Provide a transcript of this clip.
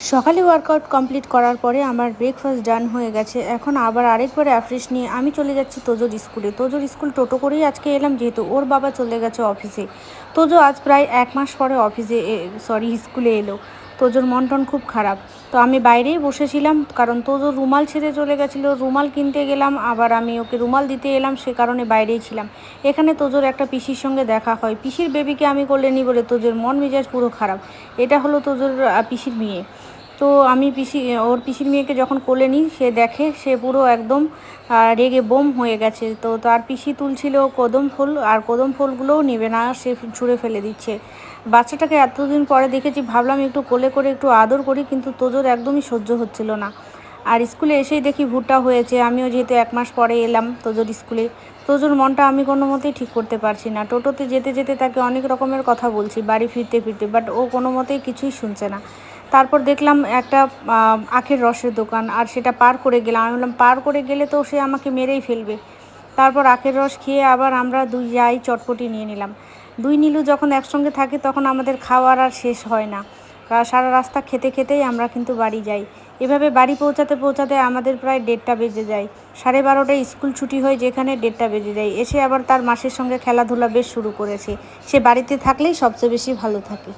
সকালে workout complete করার পরে আমার ব্রেকফাস্ট ডান হয়ে গেছে। এখন আবার আরেকবার রিফ্রেশ নিয়ে আমি চলে যাচ্ছি তোজোর স্কুলে। তোজোর স্কুল টোটো করেই আজকে এলাম, যেহেতু ওর বাবা চলে গেছে অফিসে। তোজো আজ প্রায় 1 মাস পরে স্কুলে এলো। তোজোর মন টন খুব খারাপ। তো আমি বাইরেই বসেছিলাম, কারণ তোজোর রুমাল ছেড়ে চলে গেছিলো। রুমাল কিনতে গেলাম, আবার আমি ওকে রুমাল দিতে এলাম, সে কারণে বাইরেই ছিলাম। এখানে তোজোর একটা পিসির সঙ্গে দেখা হয়। পিসির বেবিকে আমি কোলে নিই বলে তোজোর মন মেজাজ পুরো খারাপ। এটা হলো তোজোর পিসির মেয়ে। তো আমি ওর পিসির মেয়েকে যখন কোলে নিই, সে দেখে সে পুরো একদম রেগে বোম হয়ে গেছে। তো তার পিসি তুলছিল কদম ফুল, আর কদম ফুলগুলোও নেবে না, সে ছুঁড়ে ফেলে দিচ্ছে। বাচ্চাটাকে এতদিন পরে দেখেছি, ভাবলাম একটু কোলে করে একটু আদর করি, কিন্তু তোজোর একদমই সহ্য হচ্ছিল না। আর স্কুলে এসেই দেখি ভুট্টা হয়েছে। আমিও যেহেতু 1 মাস পরে এলাম তোজোর স্কুলে, তোজোর মনটা আমি কোনো মতেই ঠিক করতে পারছি না। টোটোতে যেতে যেতে তাকে অনেক রকমের কথা বলছি বাড়ি ফিরতে ফিরতে, বাট ও কোনো মতেই কিছুই শুনছে না। তারপর দেখলাম একটা আখের রসের দোকান, আর সেটা পার করে গেলাম। আমি বললাম পার করে গেলে তো সে আমাকে মেরেই ফেলবে। তারপর আখের রস খেয়ে আবার আমরা দুই যাই চটপটি নিয়ে নিলাম। দুই নীলু যখন একসঙ্গে থাকে তখন আমাদের খাওয়ার আর শেষ হয় না। সারা রাস্তা খেতে খেতেই আমরা কিন্তু বাড়ি যাই। এভাবে বাড়ি পৌঁছাতে পৌঁছাতে আমাদের প্রায় 1:30 বেজে যায়। 12:30টায় স্কুল ছুটি হয়, যেখানে 1:30 বেজে যায়। এসে আবার তার মাসির সঙ্গে খেলাধুলা বেশ শুরু করেছে। সে বাড়িতে থাকলেই সবচেয়ে বেশি ভালো থাকে।